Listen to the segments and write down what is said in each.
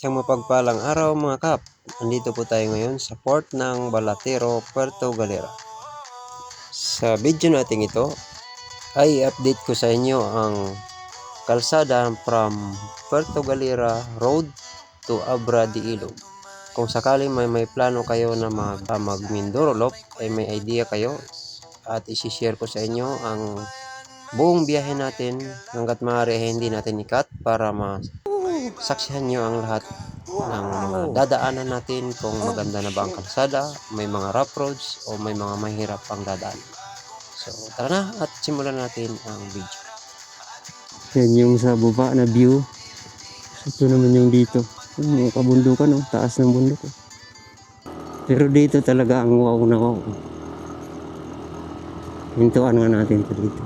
Isang mapagpalang araw mga kap. Nandito po tayo ngayon sa port ng Balatero, Puerto Galera. Sa video natin ito ay update ko sa inyo ang kalsada from Puerto Galera Road to Abra de Ilog. Kung sakali may plano kayo na mag Mindoro Loop ay may idea kayo at isi-share ko sa inyo ang buong biyahe natin hanggat maaari hindi natin i-cut para masaksihan nyo ang lahat ng mga dadaanan natin, kung maganda na ba ang kalsada, may mga rough roads o may mga mahirap pang dadaan. So tara na at simulan natin ang video. Yan yung sa baba na view. Ito naman yung dito. Yung mga kabundukan, oh, taas ng bundok. Oh. Pero dito talaga ang wow na wow. Hintuan nga natin ito dito.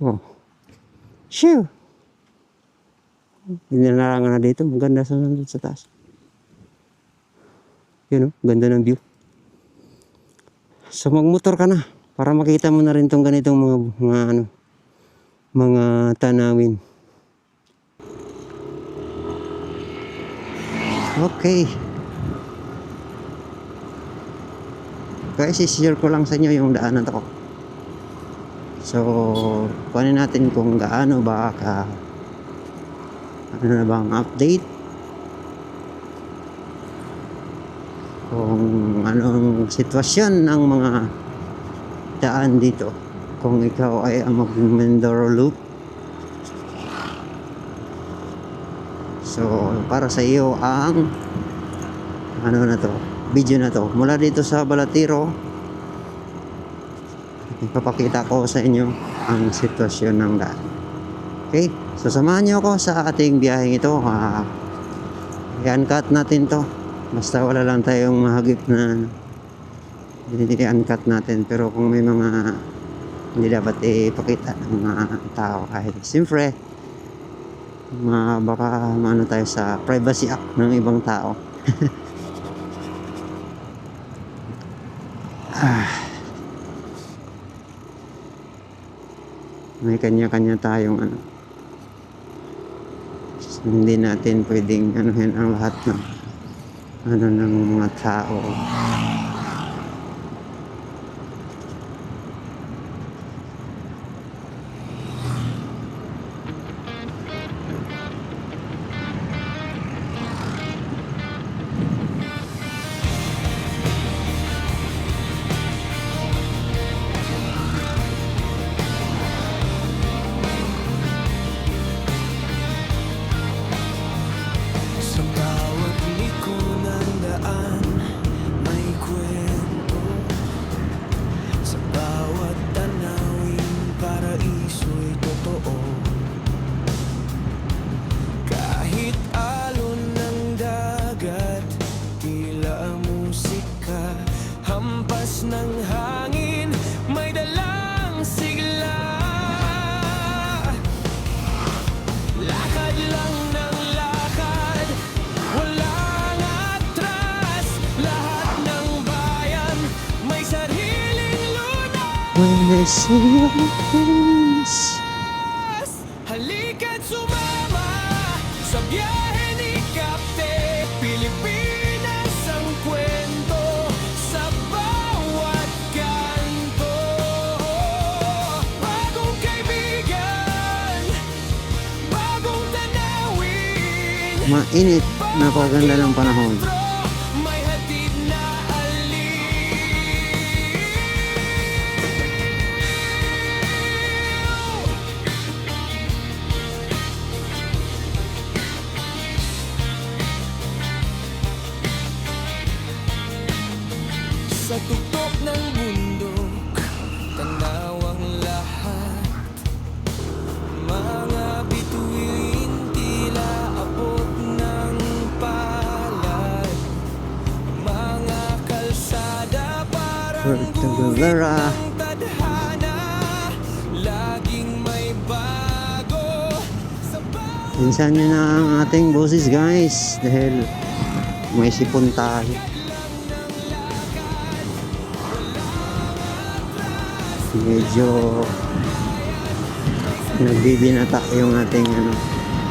Oh. Shoo! Inanarangan na dito. Maganda sa taas. Yun, oh, ganda ng view. So magmotor ka na para makita mo na rin tong ganitong mga tanawin. Okay. Guys, i-share ko lang sa inyo yung daanan to. So, kunin natin kung gaano ba ano na bang update. Kung anong sitwasyon ng mga daan dito. Kung ikaw ay mag-Mindoro Loop. So, para sa iyo ang video na to. Mula dito sa Balatero, ipapakita ko sa inyo ang sitwasyon ng daan. Okay? So, samahan niyo ako sa ating biyaheng ito. I-uncut natin to. Basta wala lang tayong mahagip na i-uncut natin. Pero kung may mga hindi dapat ipakita ng mga tao, kahit siyempre baka maano tayo sa Privacy Act ng ibang tao. May kanya-kanya tayong hindi natin pwedeng anuhin ang lahat ng mga tao. Ng hangin, may dalang sigla. Lakad lang ng lakad, walang atras. Lahat ng bayan, may sariling lunas. When I see your face, halika't sumama sa biyahe ni Kapte. Pilipinas ang kwento sa bawat kanto. Bagong kaibigan, bagong tanawin. mainit, napakaganda ng panahon. May hatid na sa tuktok ng bundok, tanaw ang lahat. Mga bituin, tila abot ng palad. Mga kalsada parang Puerto Galera. ng tadhana. Laging may bago sa bawat Minsan nyo na ang ating boses, guys, dahil may sipon tayo. Medyo nagbibinata yung ating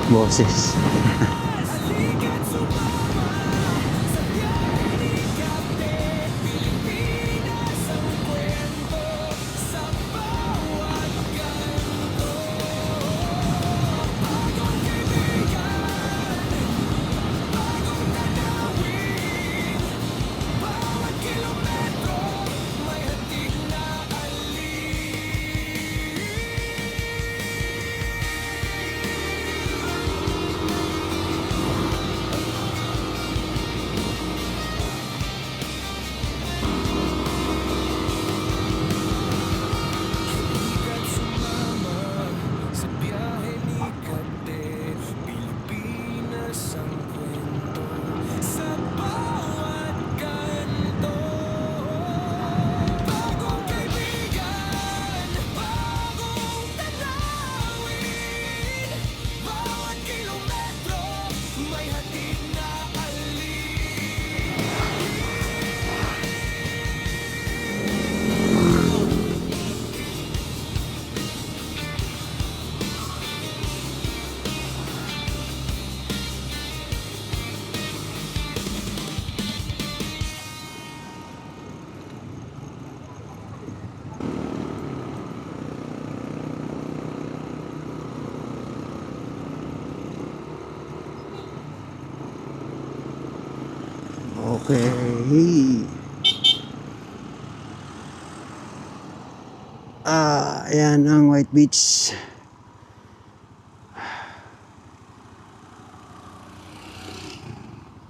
boses. Halika't sumama sa biyahe ni Kapten. Pilipinas ang kwento sa bawat kanto. Bagong kaibigan, bagong tanawin. Bawat kilometro may hatid na halika't sumama sa biyahe ni Kapten. Pilipinas ang kwento sa bawat kanto. Bagong kaibigan, bagong tanawin. Bawat kilometro may hatid na Okay. Ayan ang White Beach.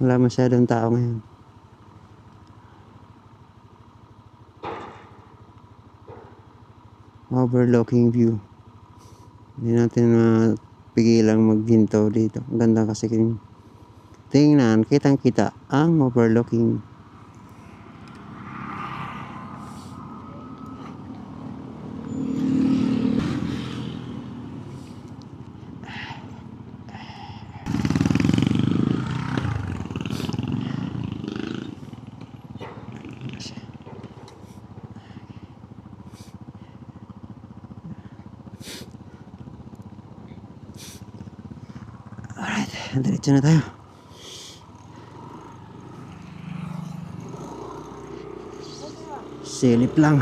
Wala masyadong tao ngayon. Overlooking view. Hindi natin mapigilang maghinto dito. Ang ganda kasi tingnan, kitang kita ang overlooking. Alright, diretso na tayo. Silip lang.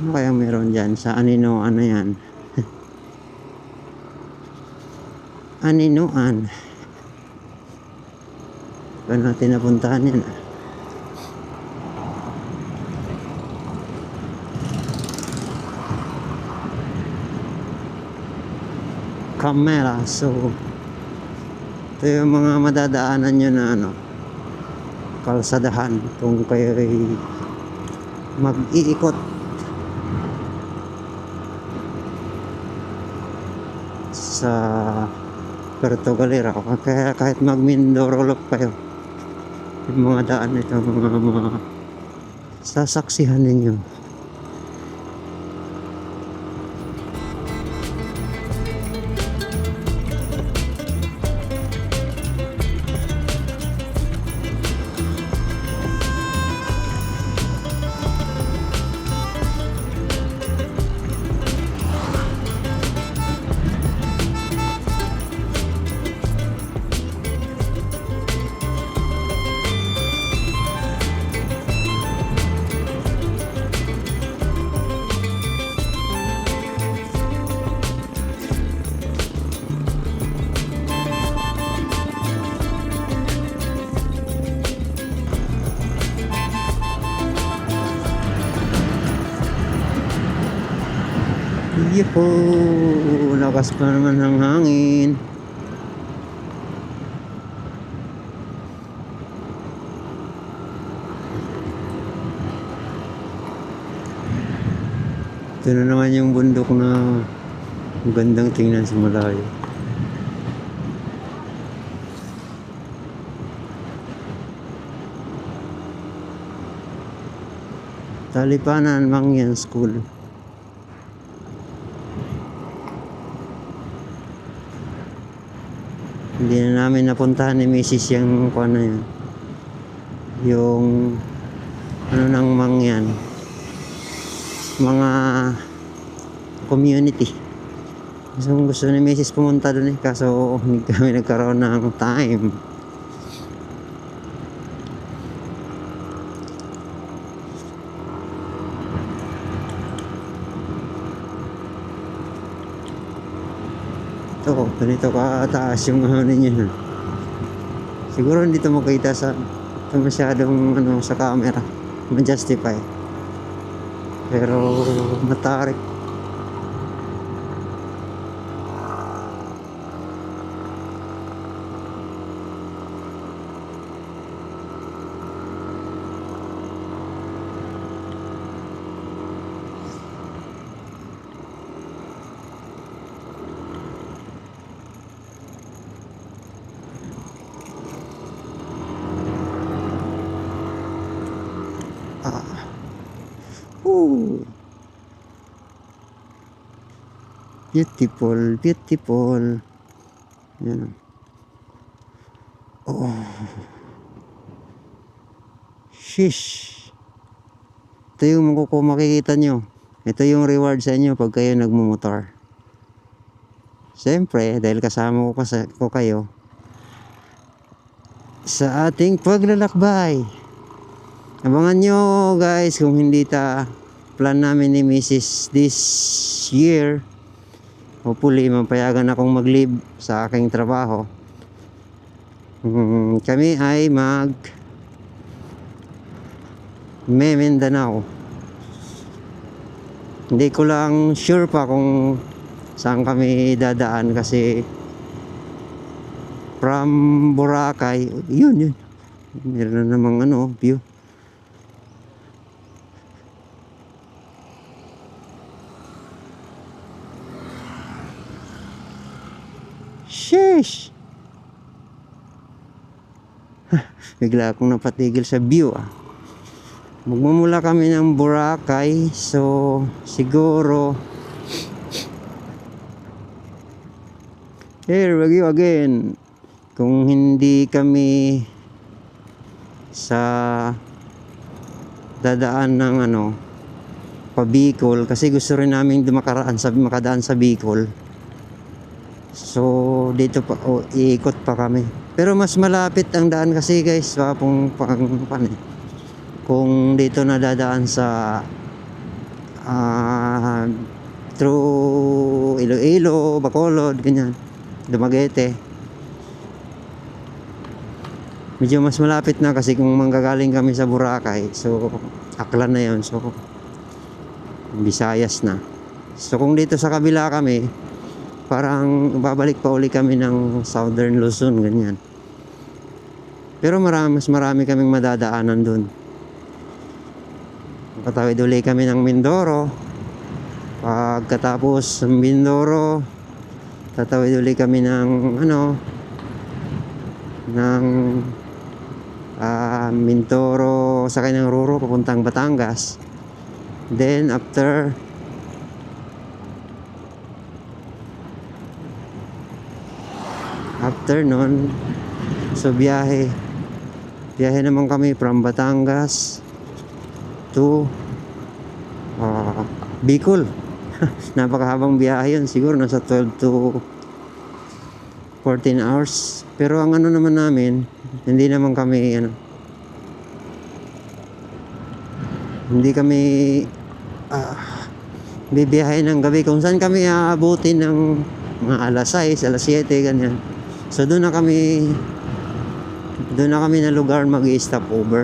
Ano kaya meron dyan sa Anino, ano yan? Aninoan. Ba natin napuntahan yan ah. Camera. So ito yung mga madadaanan nyo na ano, kalsadahan kung kayo ay mag-iikot sa Puerto Galera. Kaya kahit mag-Mindoro Loop kayo, yung mga daan ito, mga sasaksihan ninyo. Yuhu! Lakas pa naman ng hangin. Ito na naman yung bundok na magandang tingnan sa malayo. Talipanan Mangyan School. Hindi na namin napuntahan ni Mrs. yung kuwan na yun. Yung ano ng Mangyan. Mga community. Gusto ni Mrs. pumunta doon kaso hindi kami nagkaroon ng time. Ito, ganito kataas yung ano niya. Siguro hindi ito makita sa masyadong sa camera. Ma-justify. Pero matarik. Beautiful, beautiful. Yan. Oh. Shish. Ito yung makikita nyo. Ito yung reward sa inyo pag kayo nagmumotor. Siyempre, dahil kasama ko kayo sa ating paglalakbay. Abangan nyo guys kung hindi plan namin ni Mrs. this year. Hopefully mapayagan akong mag-leave sa aking trabaho. Kami ay Mindanao. Hindi ko lang sure pa kung saan kami dadaan kasi from Boracay, yun. Meron na namang view. Sheesh! Bigla akong napatigil sa view Magmumula kami ng Boracay, so siguro here we go again. Kung hindi kami sa dadaan ng pa Bicol, kasi gusto rin namin makadaan sa Bicol. So dito pa iikot pa kami. Pero mas malapit ang daan kasi guys, kung dito na dadaan sa through Iloilo, Bacolod, ganyan, Dumaguete. Medyo mas malapit na kasi kung manggagaling kami sa Boracay, so Aklan na yun, so Visayas na. So kung dito sa kabila kami, parang babalik pa uli kami ng Southern Luzon, ganyan. Pero mas marami kaming madadaanan dun. Patawid uli kami ng Mindoro. Pagkatapos ng Mindoro, tatawid uli kami ng Mindoro sakay ng Ruro papuntang Batangas. Then after nun, so biyahe naman kami from Batangas to Bicol. Napakahabang biyahe yun, siguro nasa 12 to 14 hours. Pero ang naman namin, hindi naman kami hindi kami bibiyahe ng gabi. Kung saan kami aabutin ng mga alas 6, alas 7, ganyan. So doon na kami na lugar mag-i-stop over.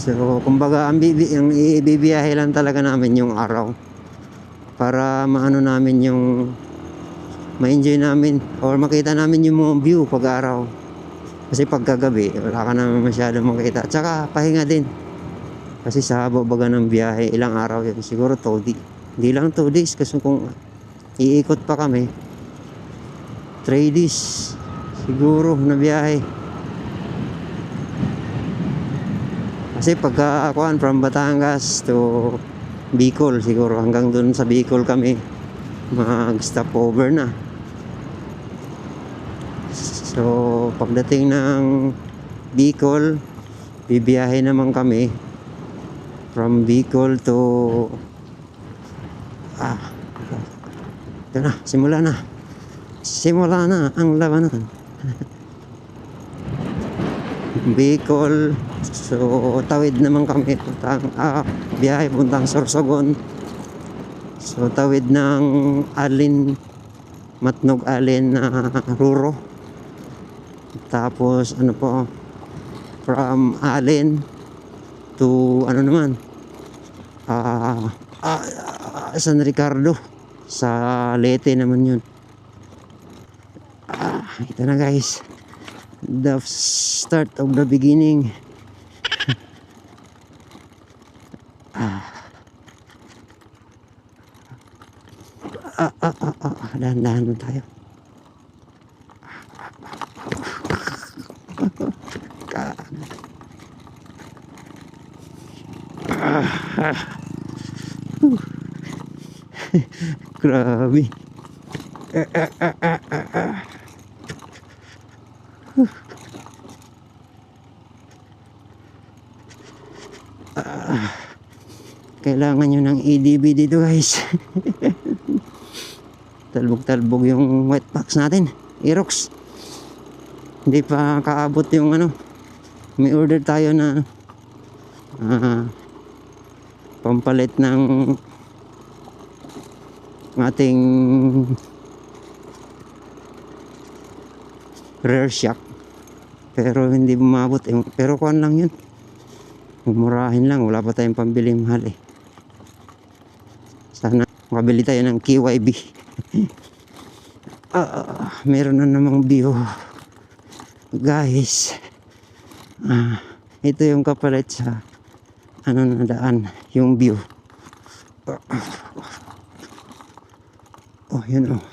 So, kumbaga, ang ibibiyahe lang talaga namin yung araw para maano namin yung ma-enjoy namin or makita namin yung mga view pag araw. Kasi pagkagabi, wala ka naman masyado makita. At saka, pahinga din. Kasi sa baga ng biyahe, ilang araw yun. Siguro 2 days. Hindi lang 2 days kasi kung iikot pa kami, 3 days siguro na biyahe. Kasi pagka akuan from Batangas to Bicol, siguro hanggang dun sa Bicol kami mag-stop over na. So pagdating ng Bicol, bibiyahe naman kami from Bicol to ito na, simula na ang labanan. Bicol, so tawid naman kami biyahe puntang Sorsogon. So tawid ng Matnog Alin na Ruro. Tapos ano po, from Alin to ano naman, San Ricardo sa Leyte naman yun. Ito na guys, the start of the beginning. Dahan-dahan tayo. Grabe. Kailangan nyo ng EDB dito guys. Talbog-talbog yung wet packs natin, Aerox. Hindi pa kaabot yung ano. May order tayo na pampalit ng ating rear shock, pero hindi bumabot pero kuan lang yun, mumurahin lang, wala pa tayong pambili mahal eh. Sana makabili tayo ng KYB. Meron na namang view guys. Ito yung kapalit sa ano na daan, yung view. Oh, yun oh.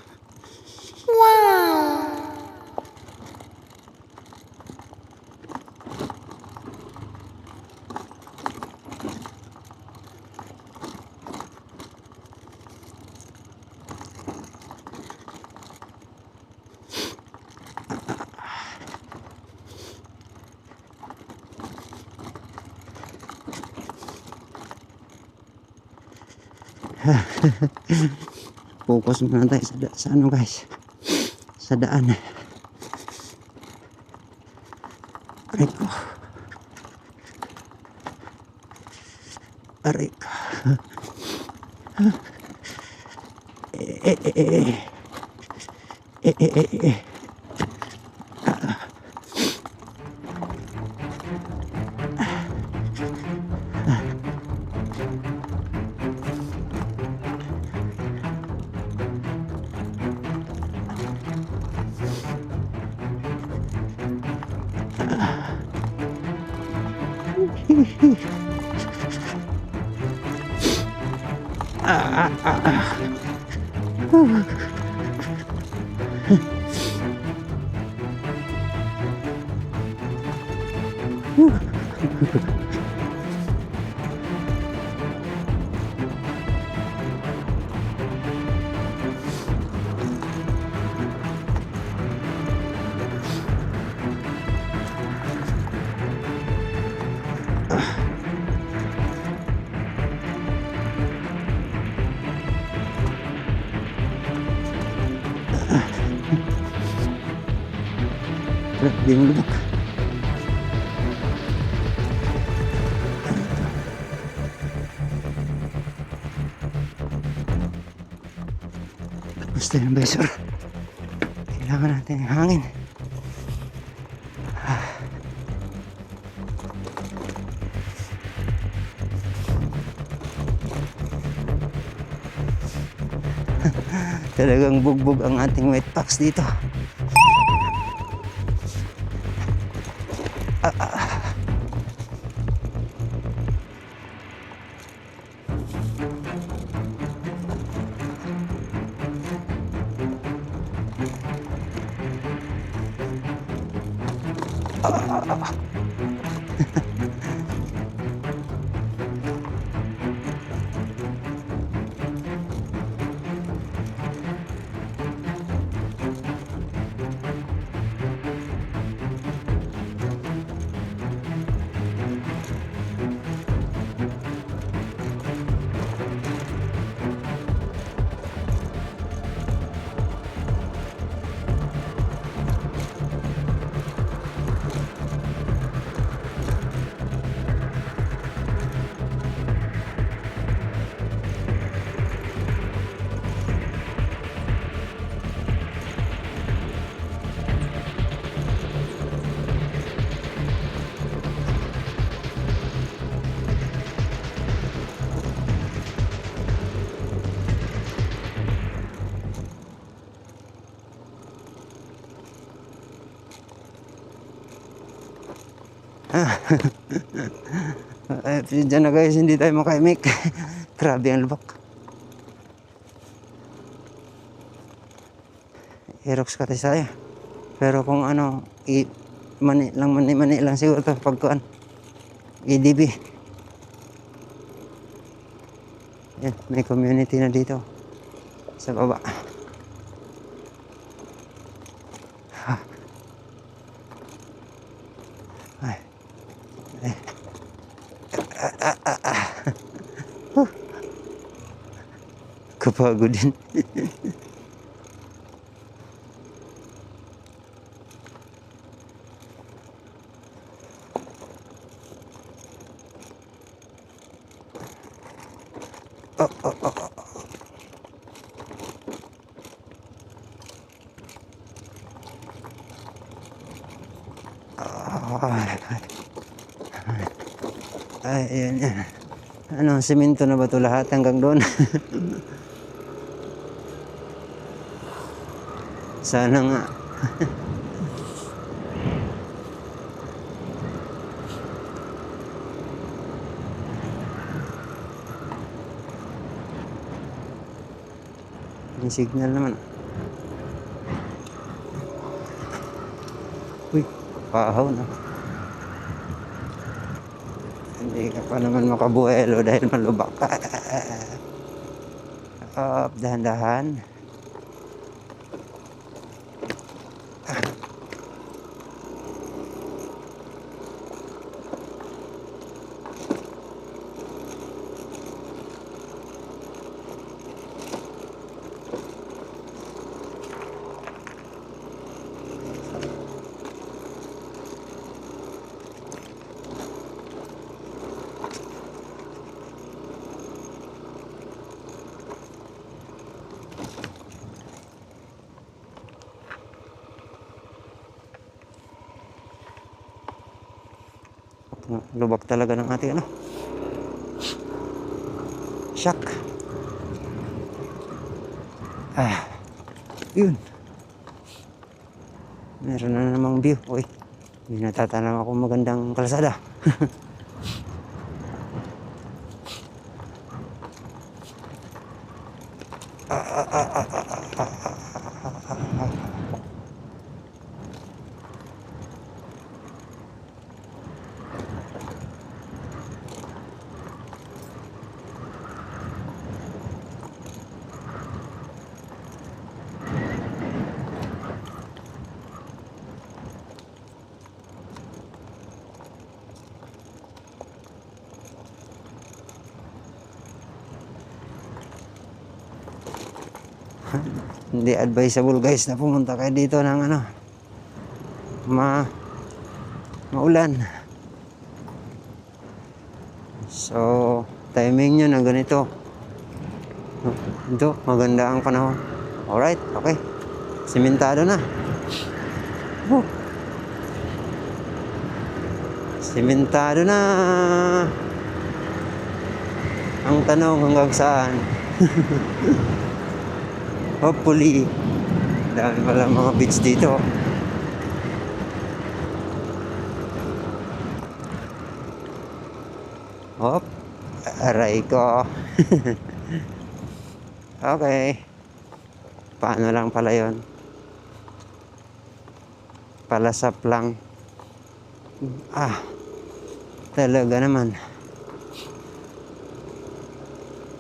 Focus muna tayo sa ano guys, sa daan. Aray ko. Di mo lubak. Gusto yung visor. Kailangan natin yung hangin. Talagang bugbog ang ating wet packs dito. Diyan na guys, hindi tayo makaimik. Grabe ang lubak. Aerox ka tayo. Pero kung ano, mani lang siguro ito pagkuhan. EDB. Yan, may community na dito. Sa baba. Ay. Ay. Kapagod din. Ay, ayan yan. Ano, semento na ba ito lahat hanggang doon? Sana nga. May signal naman. Uy, pahaw na. Hindi ka pa naman makabuelo dahil malubak ka. Dahan-dahan. Lubak talaga ng ating ano. Shock. Yun. Meron na namang view. Uy, hindi natatanong ako magandang kalsada. Hindi advisable guys na pumunta kayo dito ng ano maulan. So timing nyo na ganito. Ito maganda ang panahon. Alright, okay, simentado na. Simentado na. Ang tanong hanggang saan? Hopefully, dami pala mga beach dito. Hop, aray ko. Okay. Paano lang pala yon? Palasap lang. Talaga naman.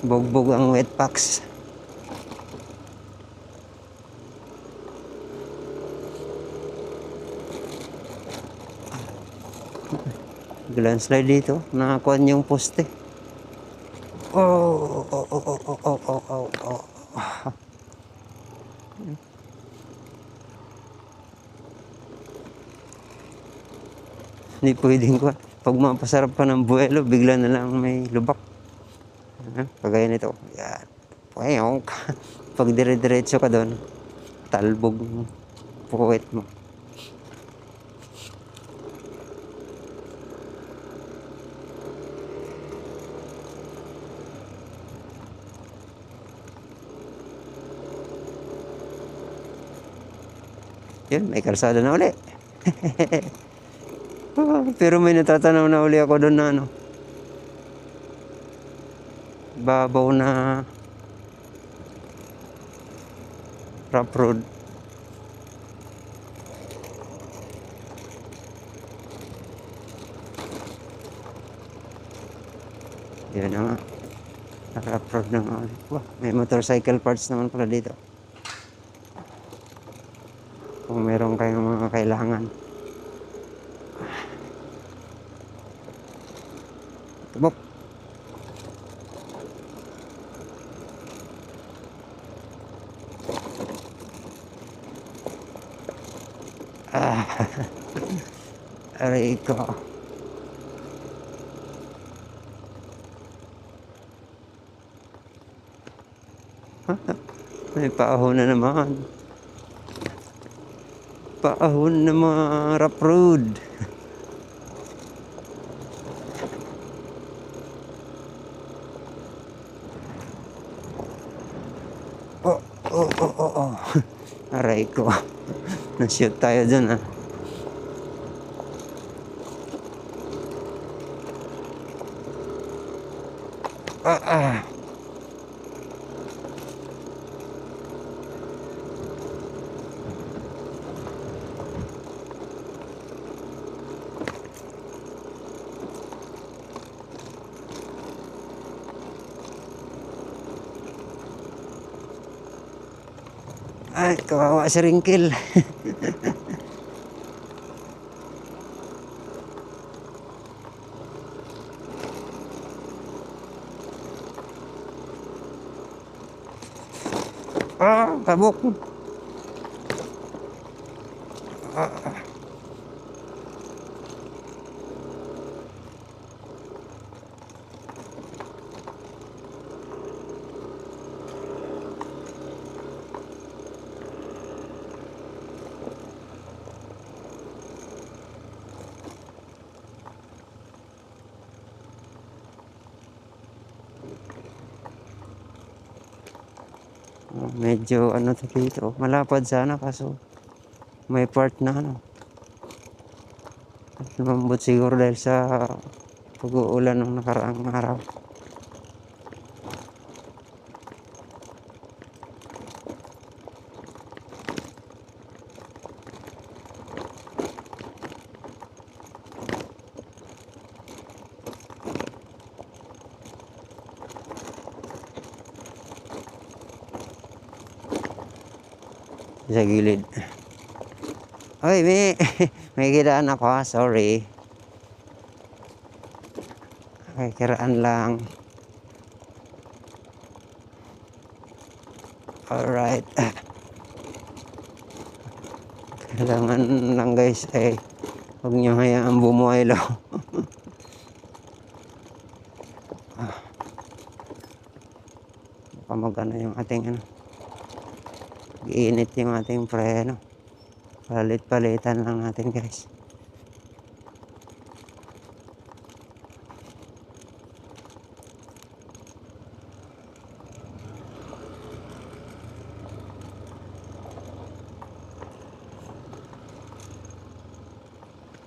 Bugbog ang wet packs. Landslide dito. Nakakuan yung poste. Oh, oh, oh, oh, oh, oh, oh, oh, oh. Hindi pwedeng ko. Pag mapasarap pa ng buwelo, bigla na lang may lubak. Kagaya nito. Yan. Pwayong. Pag dire-diretso ka doon, talbog mo. Puwet mo. Yun, may kalsada na uli. Pero may natatanaw na uli ako doon na ano. Babaw na rough road. Yan na nga. Rough road na nga. Wah, may motorcycle parts naman pala dito. Kung meron kayong mga kailangan. Tubok. Aray ko. May paahon na naman. Paahon na mga rough road. Oh, oh, oh, oh, oh. Aray ko. Na-shoot tayo dyan, Ay, kawawa si Ringkil. Kabuk. Medyo ano to dito, malapad sana kaso may part na ano. Lumambot siguro dahil sa pag-uulan ng nakaraang araw. Sa gilid. Oy, may kiraan ako, sorry. May kiraan lang. Alright. Kailangan lang guys, huwag nyo hayaan bumuelo. Baka magano yung ating ano. Iinit yung ating preno. Palit-palitan lang natin guys.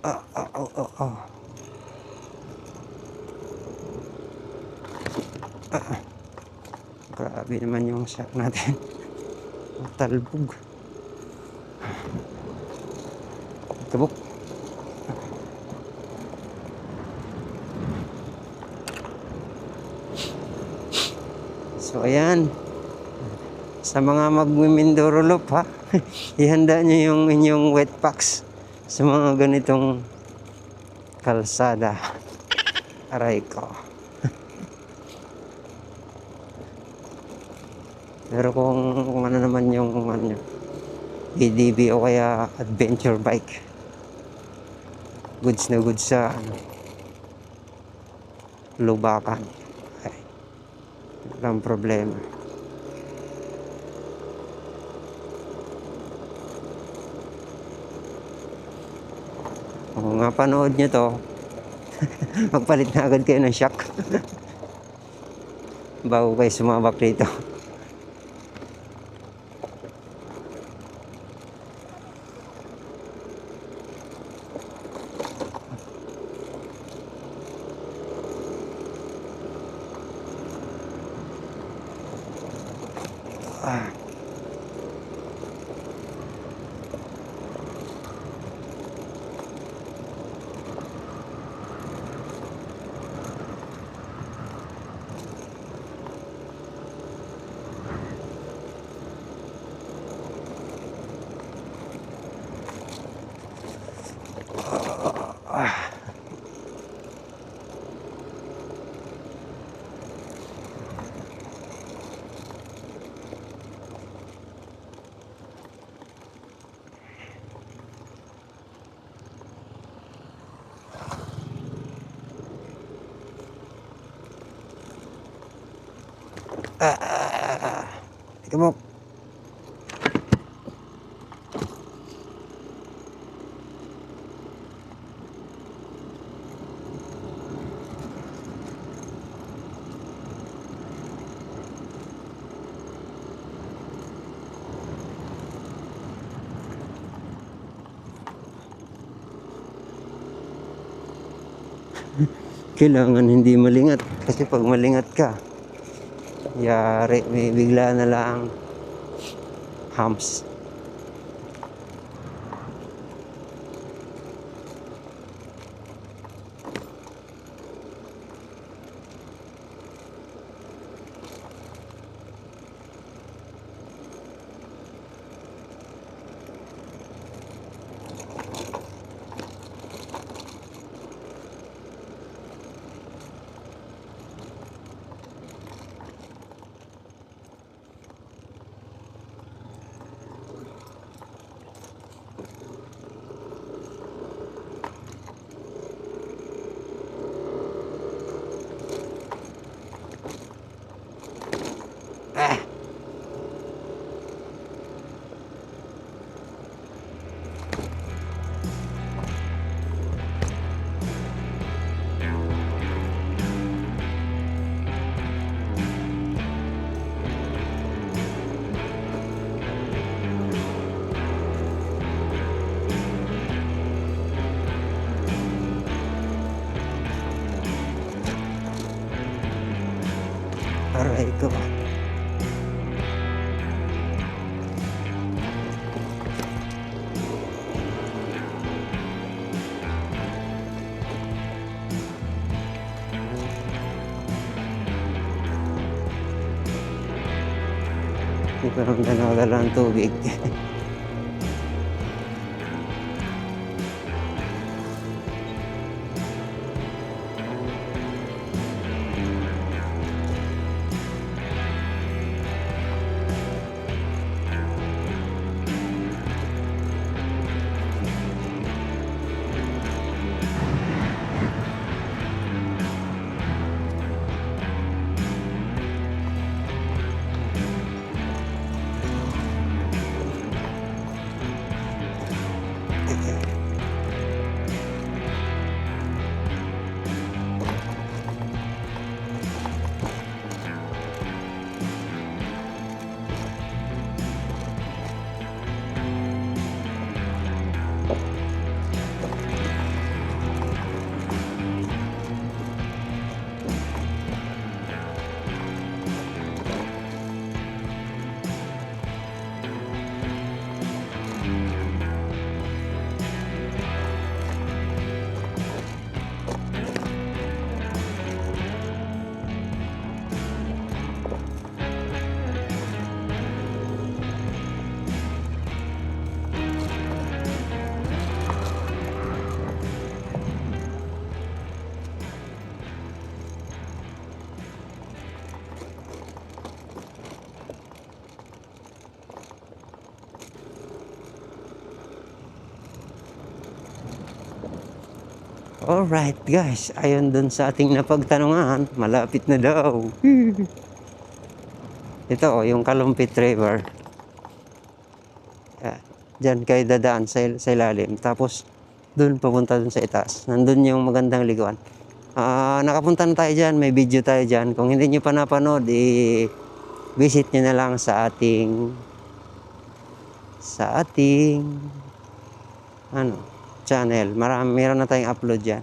Oh. Grabe naman yung shot natin. Talbog. Tubok. So ayan, sa mga magmi-Mindoro Loop ha, ihanda nyo yung inyong wet packs sa mga ganitong kalsada. Aray ko. Pero kung ano naman yung ano, ADV o kaya adventure bike, goods na goods sa ano, lubakan. Ay, walang problema. Kung nga panood nyo to, magpalit na agad kayo ng shock bago kayo sumabak dito. Tika mo. Kailangan hindi malingat kasi pag malingat ka, yari, may bigla na lang humps. Aray ko. Hindi pa rin dala ng tubig. Alright guys, ayon dun sa ating napagtanungan, malapit na daw. Ito yung Kalumpit River. Yan. Diyan kayo dadaan sa ilalim. Tapos dun papunta dun sa itaas. Nandun yung magandang liguan. Nakapunta na tayo dyan, may video tayo dyan. Kung hindi nyo pa napanood, visit nyo na lang sa ating channel. Meron na tayong upload dyan.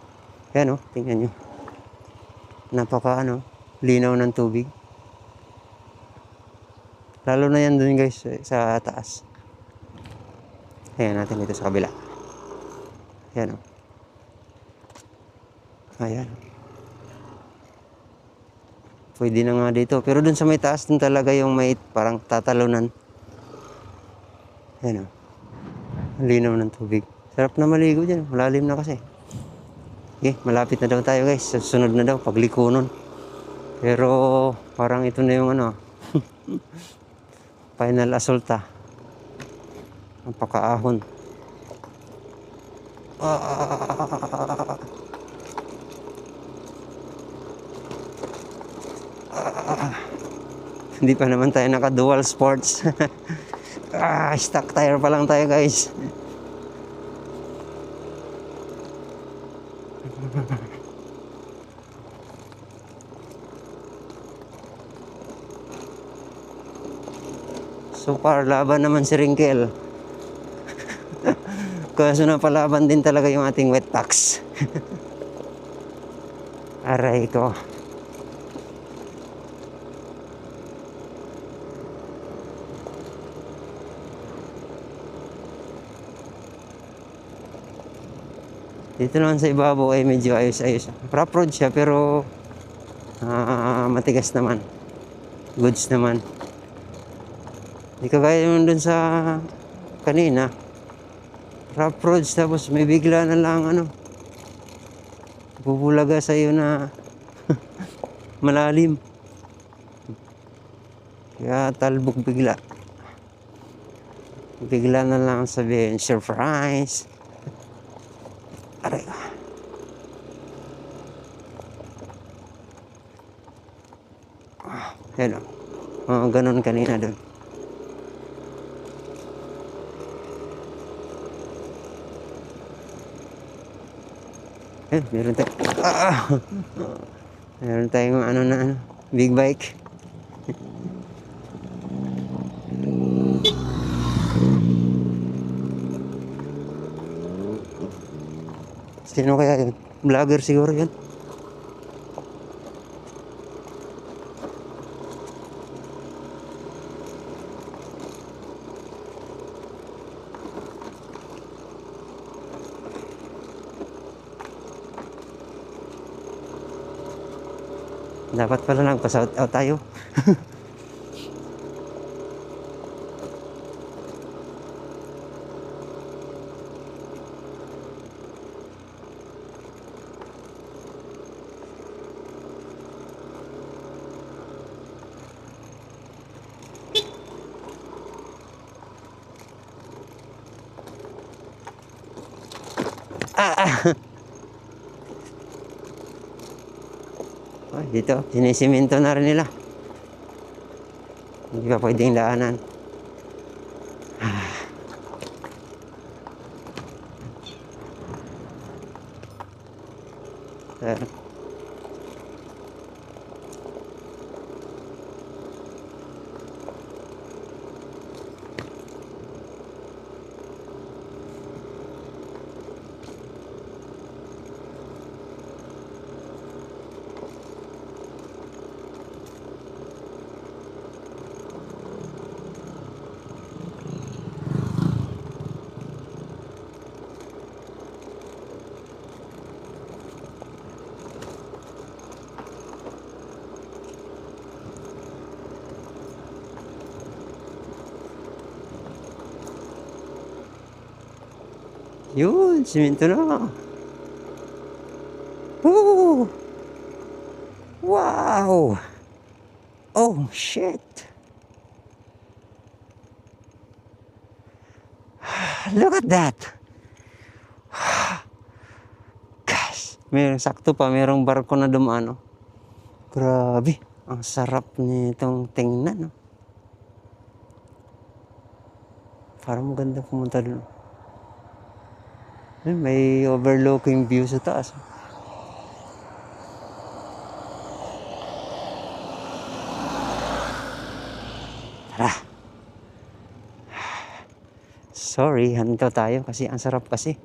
Yan tingnan nyo. Napaka linaw ng tubig. Lalo na yan dun guys, sa taas. Ayan natin dito sa kabila. Ayan Ayan. Pwede na nga dito. Pero dun sa may taas, dun talaga yung may parang tatalunan. Ayan Ang linaw ng tubig. Sarap na maligo dyan. Malalim na kasi. Okay, malapit na daw tayo guys. Susunod na daw, pagliko nun. Pero parang ito na yung final asulta. Ang pakaahon. Hindi pa naman tayo naka dual sports. Stock tire pa lang tayo guys. So far, laban naman si Ringkel. Kaso napalaban din talaga yung ating wet packs. Aray ko. Dito naman sa ibabaw ay medyo ayos-ayos. Rough road siya pero matigas naman. Goods naman. Hindi kagaya naman dun sa kanina. Rough roads tapos may bigla na lang bubulaga sa iyo na malalim. Kaya talbog bigla. Bigla na lang sabihin, surprise. Aray. Hello. Ganun kanina doon. Meron tayo. Meron tayong big bike. Sino kaya yun? Vlogger siguro yun. Dapat pala nagpa-shout out tayo. Dito, sinisiminto na rin nila. Hindi pa pwedeng daanan. Yun, siminto na. Woo! Wow! Oh, shit! Look at that! Guys, May sakto pa, merong barko na dumaan. Oh. Grabe, ang sarap nitong tingnan. Oh. Parang maganda pumunta doon. May overlooking view sa taas. Tara. Sorry, hanto tayo kasi ang sarap kasi.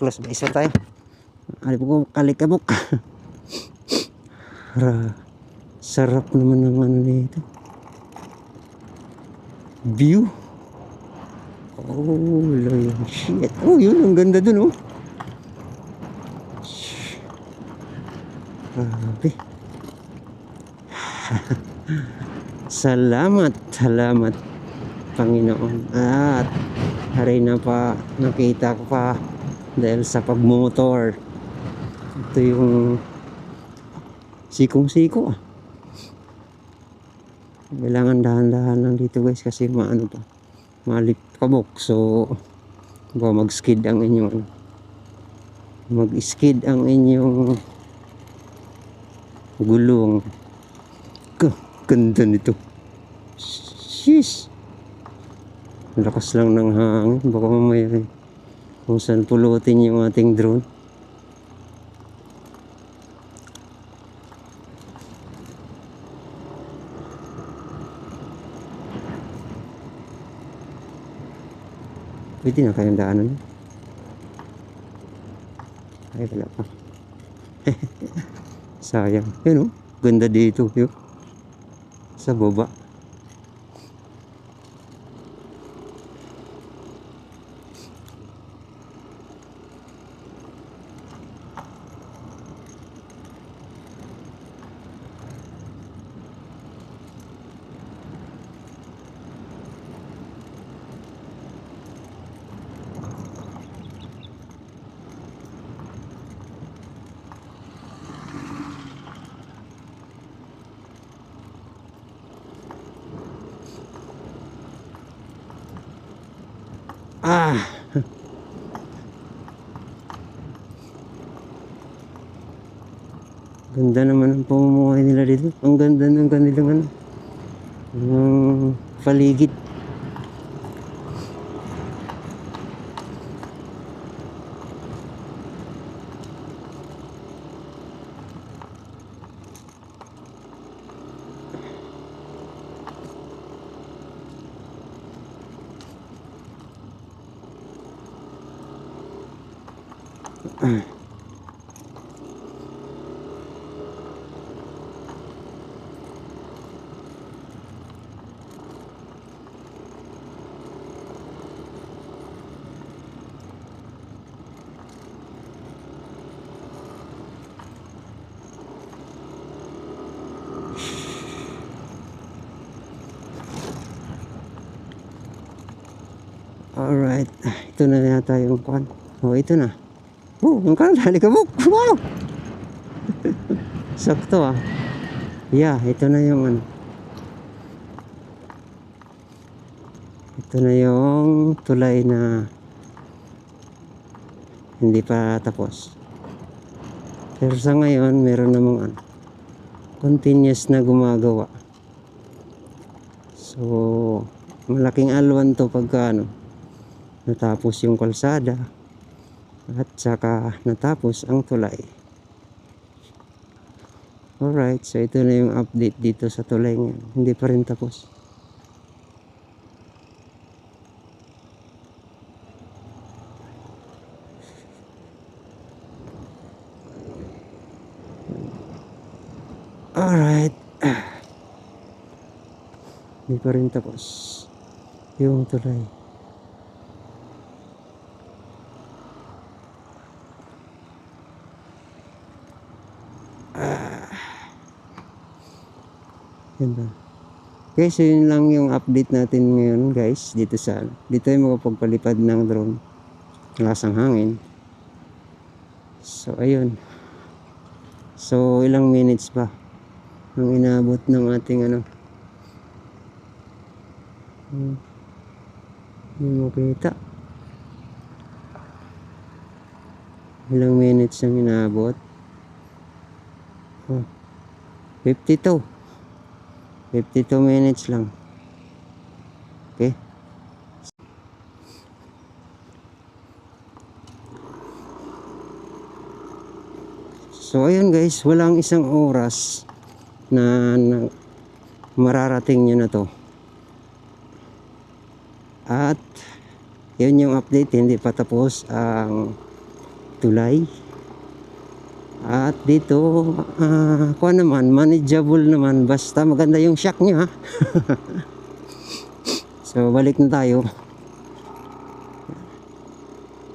Close ba isa tayo? Alip ko kalikabok. Sarap naman ng ano nito. View. Oh, shit. Oh, yun. Ang ganda dun, oh. Grabe. Salamat, Panginoon. At hari na pa, nakita ko pa dahil sa pagmotor. Ito yung sikong-siko. Kailangan dahan-dahan lang dito guys kasi maano pa. Malipkabok. So, mag-skid ang inyong gulong. Ganda nito. Sheesh. Lakas lang ng hangin. Baka mamaya kung saan pulutin yung ating drone. Pwede na kayong daanan. Ay, wala pa. Sayang. Yun, oh. Ganda dito. Yun. Sa baba. Ganda naman ang pamumuhay nila dito. Ang ganda ng kanilang paligid. Alright, ito na yata yung kwan. Oh, ito na. Oh, yung kanan, halikabok. Wow! Sakto ah. Yeah, ito na yung ano. Ito na yung tulay na hindi pa tapos. Pero sa ngayon, meron namang continuous na gumagawa. So, malaking alwan to pagka natapos yung kalsada at saka natapos ang tulay. Alright, so ito na yung update dito sa tulay ngayon. Hindi pa rin tapos. Alright. Hindi pa rin tapos yung tulay. Yan ba? Okay, so yun lang yung update natin ngayon guys. Dito tayo makapagpalipad ng drone. Lasang hangin. So ayun. So ilang minutes pa ang inaabot ng ating hindi mo kita. Ilang minutes ang inabot? Oh, 52. 52 minutes lang. Okay. So ayun guys, walang isang oras na mararating nyo na to. At yun yung update, hindi pa tapos ang tulay. At dito, kuha naman, manageable naman, basta maganda yung shock nyo ha. So balik na tayo.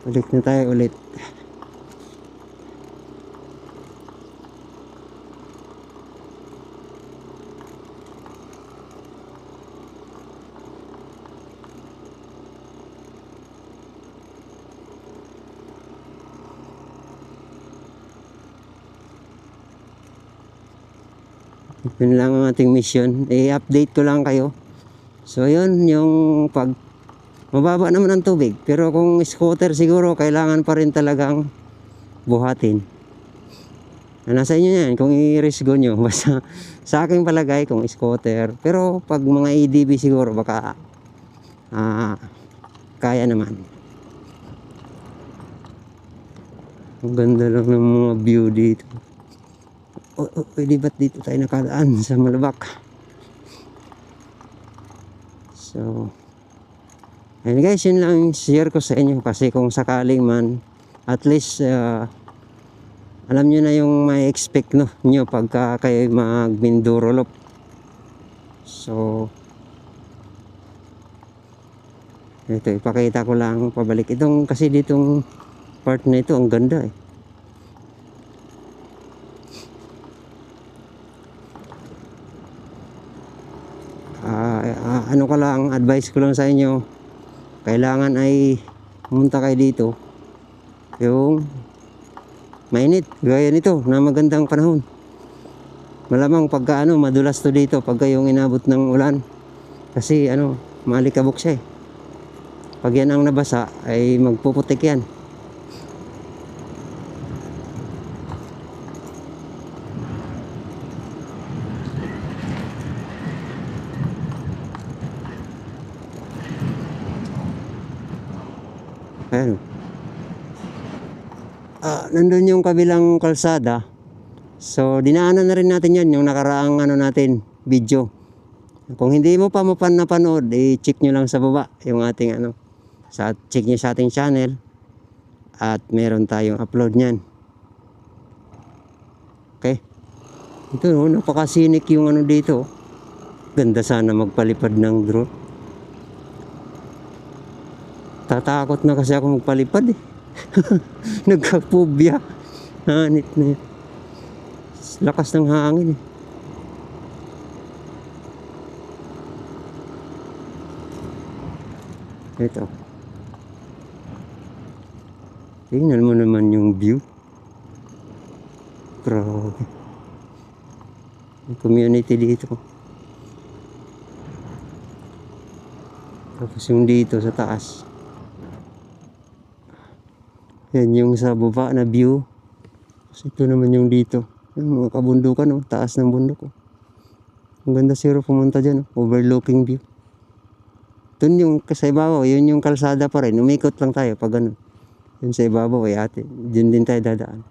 Balik na tayo ulit. Yun lang ang ating mission. I-update ko lang kayo. So yun, yung pag mababa naman ang tubig. Pero kung scooter siguro, kailangan pa rin talagang buhatin. Nasa inyo yan, kung i-resgo nyo. Basta sa aking palagay, kung scooter. Pero pag mga ADB siguro, baka kaya naman. Ang ganda lang ng mga view dito. Pwede ba't dito tayo nakadaan sa Malabak? So, ayun guys, yun lang share ko sa inyo. Kasi kung sakaling man, at least, alam nyo na yung may expect nyo pagka kayo mag-Mindoro. So, ito, ipakita ko lang pabalik. Itong, kasi ditong part na ito, ang ganda eh. Ano ko lang, advice ko lang sa inyo, kailangan ay pumunta kayo dito yung mainit, gaya nito na magandang panahon. Malamang pagka madulas to dito pagka yung inabot ng ulan, kasi malikabok siya eh. Pag yan ang nabasa ay magpuputik yan. Ayan. Nandun yung kabilang kalsada. So, dinaanan na rin natin yan, yung nakaraang natin, video. Kung hindi mo pa napanood, i-check nyo lang sa baba, yung ating check nyo sa ating channel. At meron tayong upload nyan. Okay. Ito, napaka-scenic yung dito. Ganda sana magpalipad ng drone. Tatakot na kasi ako magpalipad eh. Nagka-phobia. Hanit na yan. Lakas ng hangin eh. Ito. Tingnan mo naman yung view. Grabe. Yung community dito. Tapos yung dito sa taas. Yan yung sa baba na view. Tapos ito naman yung dito. Yung mga kabundukan, taas ng bundok. Ang ganda siguro pumunta dyan, overlooking view. Dun yung sa ibabaw, yun yung kalsada pa rin. Umikot lang tayo pag yun sa ibabaw ay ate. Dun din tayo dadaan.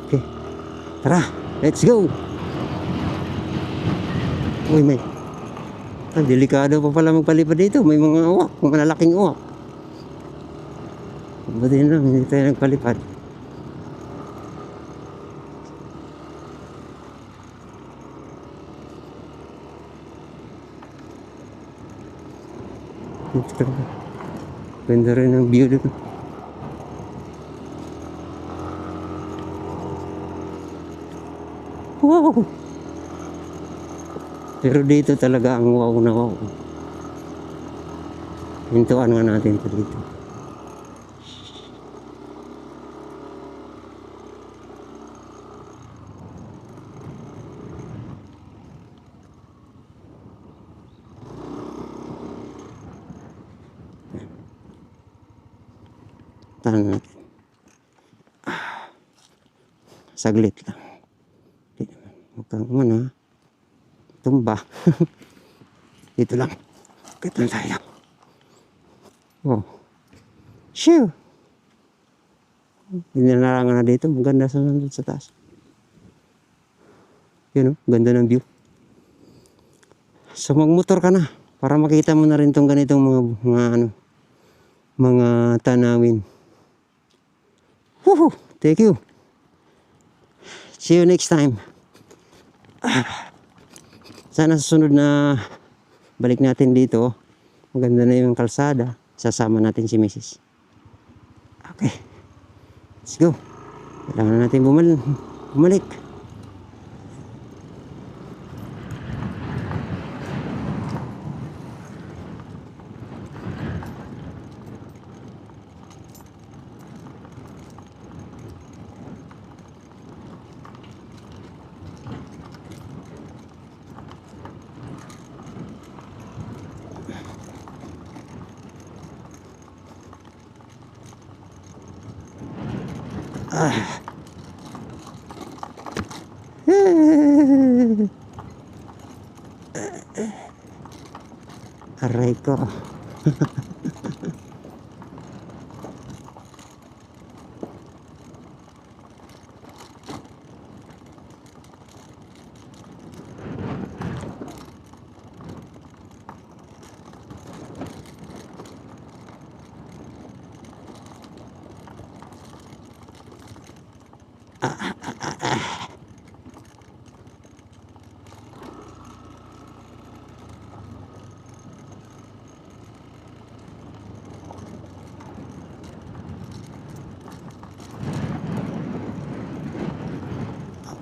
Okay. Tara, let's go! Uy, delikado pa pala magpalipad dito. May mga uwak, malalaking uwak. Buti lang, hindi tayo nagpalipad. Ganda rin ang view dito. Wow! Pero dito talaga ang wow na wow. Hintuan nga natin ito dito. Tan saglit lang. Di naman. Huwag kang umano, ha? Tumba. Dito lang. Dito lang tayo. Oh. Shoo! Inanarangan na dito. Maganda sa taas. Yun, oh. Ganda ng view. So magmotor ka na para makita mo na rin tong ganitong mga tanawin. Woohoo! Thank you. See you next time. Sana susunod na balik natin dito, maganda na yung kalsada, sasama natin si Mrs. Okay. Let's go. Kailangan na natin bumalik. Aray ko.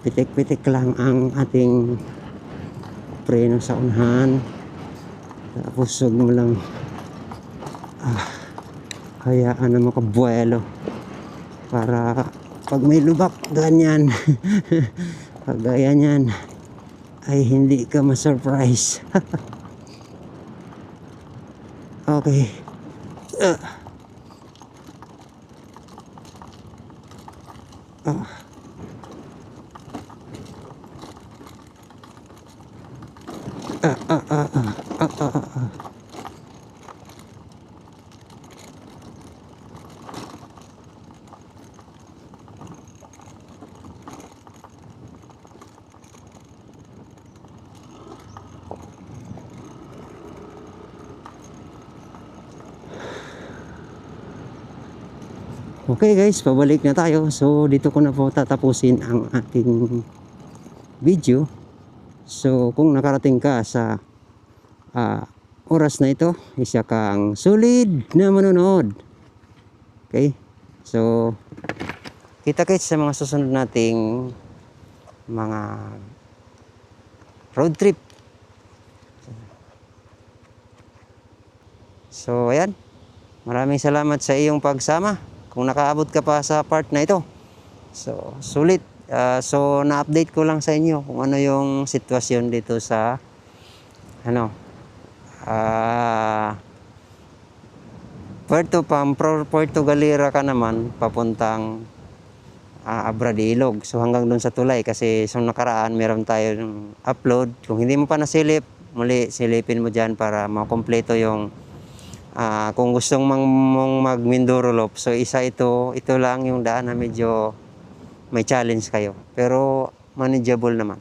Pitik-pitik lang ang ating preno sa unahan. Tapos huwag mo lang hayaan na makabuelo para pag may lubak ganyan pag ganyan ay hindi ka ma-surprise. Okay. Okay guys, pabalik na tayo. So dito ko na po tatapusin ang ating video. So kung nakarating ka sa oras na ito, isa kang solid na manonood. Okay? So kita-kits sa mga susunod nating mga road trip. So ayan, maraming salamat sa iyong pagsama kung nakaabot ka pa sa part na ito. So sulit. So na-update ko lang sa inyo kung ano yung sitwasyon dito sa Puerto Galera ka naman papuntang Abradilog. So hanggang doon sa tulay kasi sa nakaraan meron tayong upload. Kung hindi mo pa nasilip, muli silipin mo dyan para makompleto yung kung gustong mong mag-Mindoro Loop. So ito lang yung daan na medyo may challenge kayo. Pero manageable naman.